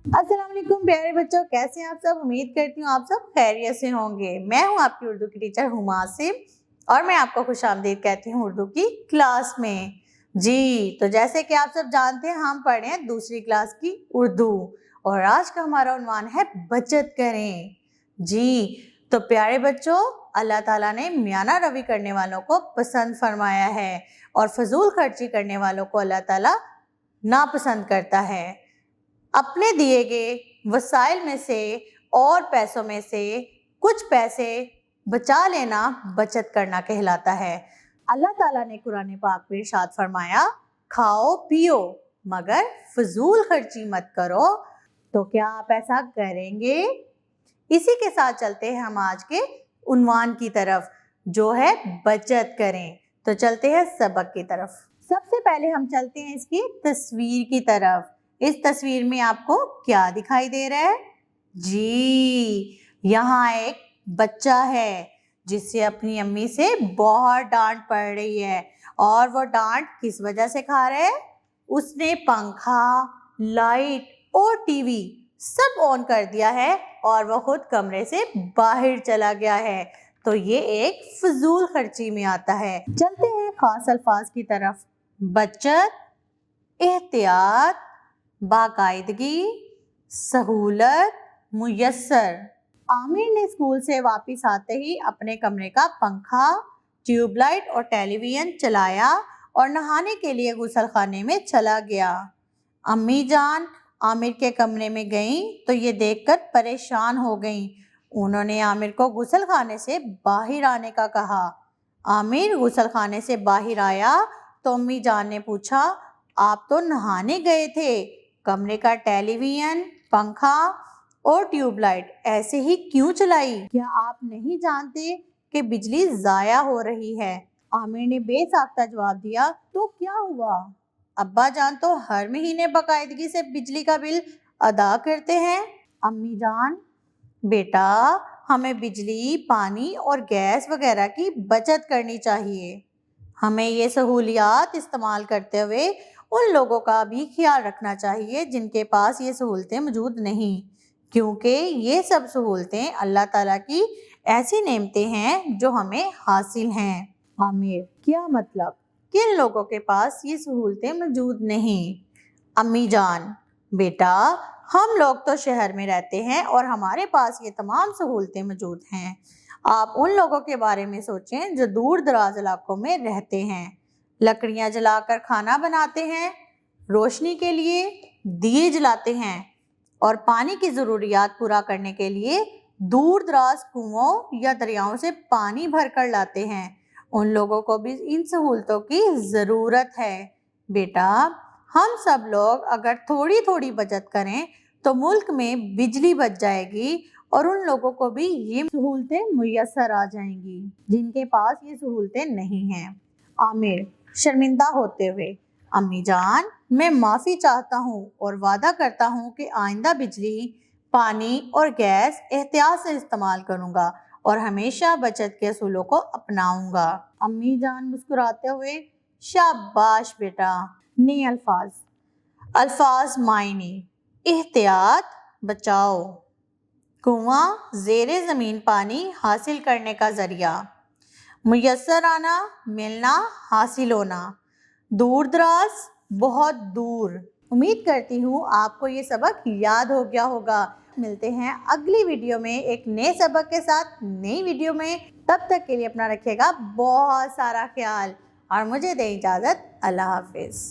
अस्सलाम वालेकुम प्यारे बच्चों, कैसे हैं आप सब। उम्मीद करती हूँ आप सब खैरियत से होंगे। मैं हूँ आपकी उर्दू की टीचर हुमा आसिम और मैं आपको खुशामदीद कहती हूँ उर्दू की क्लास में। जी तो जैसे कि आप सब जानते हैं, हम पढ़ रहे हैं दूसरी क्लास की उर्दू और आज का हमारा उन्वान है बचत करें। जी तो प्यारे बच्चों, अल्लाह ताला ने मियाना रवि करने वालों को पसंद फरमाया है और फजूल खर्ची करने वालों को अल्लाह ताला नापसंद करता है। अपने दिए गए वसाइल में से और पैसों में से कुछ पैसे बचा लेना बचत करना कहलाता है। अल्लाह ताला ने कुरान पाक में इरशाद फरमाया, खाओ पियो मगर फजूल खर्ची मत करो। तो क्या आप ऐसा करेंगे? इसी के साथ चलते हैं हम आज के उन्वान की तरफ, जो है बचत करें। तो चलते हैं सबक की तरफ। सबसे पहले हम चलते हैं इसकी तस्वीर की तरफ। इस तस्वीर में आपको क्या दिखाई दे रहा है? जी यहाँ एक बच्चा है जिससे अपनी अम्मी से बहुत डांट पड़ रही है। और वो डांट किस वजह से खा रहा है? उसने पंखा, लाइट और टीवी सब ऑन कर दिया है और वो खुद कमरे से बाहर चला गया है। तो ये एक फजूल खर्ची में आता है। चलते हैं खास अल्फाज की तरफ। बचत, एहतियात, बाकायदगी, सहूलत, मुयस्सर। आमिर ने स्कूल से वापस आते ही अपने कमरे का पंखा, ट्यूबलाइट और टेलीविजन चलाया और नहाने के लिए गुसलखाने में चला गया। अम्मी जान आमिर के कमरे में गईं तो ये देखकर परेशान हो गईं। उन्होंने आमिर को गुसलखाने से बाहर आने का कहा। आमिर गुसलखाने से बाहर आया तो अम्मी जान ने पूछा, आप तो नहाने गए थे, कमरे का टेलीविजन, पंखा और ट्यूबलाइट ऐसे ही क्यों चलाई? क्या आप नहीं जानते कि बिजली ज़ाया हो रही है? आमिर ने बेसाख्ता जवाब दिया। तो क्या हुआ? अब्बा जान तो हर महीने बाकायदगी से बिजली का बिल अदा करते हैं। अम्मी जान, बेटा हमें बिजली, पानी और गैस वगैरह की बचत करनी चाहिए। हमें ये सहूलियात इस्तेमाल करते हुए उन लोगों का भी ख्याल रखना चाहिए जिनके पास ये सहूलतें मौजूद नहीं, क्योंकि ये सब सहूलतें अल्लाह ताला की ऐसी नेमतें हैं जो हमें हासिल हैं। आमिर, क्या मतलब? किन लोगों के पास ये सहूलतें मौजूद नहीं? अम्मी जान, बेटा हम लोग तो शहर में रहते हैं और हमारे पास ये तमाम सहूलतें मौजूद हैं। आप उन लोगों के बारे में सोचें जो दूर दराज इलाकों में रहते हैं, लकड़ियां जलाकर खाना बनाते हैं, रोशनी के लिए दिए जलाते हैं और पानी की ज़रूरियात पूरा करने के लिए दूर दराज कुओं या दरियाओं से पानी भर कर लाते हैं। उन लोगों को भी इन सहूलतों की ज़रूरत है। बेटा हम सब लोग अगर थोड़ी थोड़ी बचत करें तो मुल्क में बिजली बच जाएगी और उन लोगों को भी ये सहूलतें मुयस्सर आ जाएंगी जिनके पास ये सहूलतें नहीं हैं। आमिर शर्मिंदा होते हुए, अम्मी जान मैं माफ़ी चाहता हूँ और वादा करता हूँ कि आइंदा बिजली, पानी और गैस एहतियात से इस्तेमाल करूँगा और हमेशा बचत के असूलों को अपनाऊँगा। अम्मी जान मुस्कुराते हुए, शाबाश बेटा। नए अल्फाज। अल्फाज मायने। एहतियात, बचाओ। कुआं, ज़ेरे ज़मीन पानी हासिल करने का ज़रिया। मुयस्सर आना, मिलना, हासिल होना। दूर दराज, बहुत दूर। उम्मीद करती हूँ आपको ये सबक याद हो गया होगा। मिलते हैं अगली वीडियो में एक नए सबक के साथ, नई वीडियो में। तब तक के लिए अपना रखिएगा बहुत सारा ख्याल और मुझे दें इजाज़त। अल्लाह हाफिज़।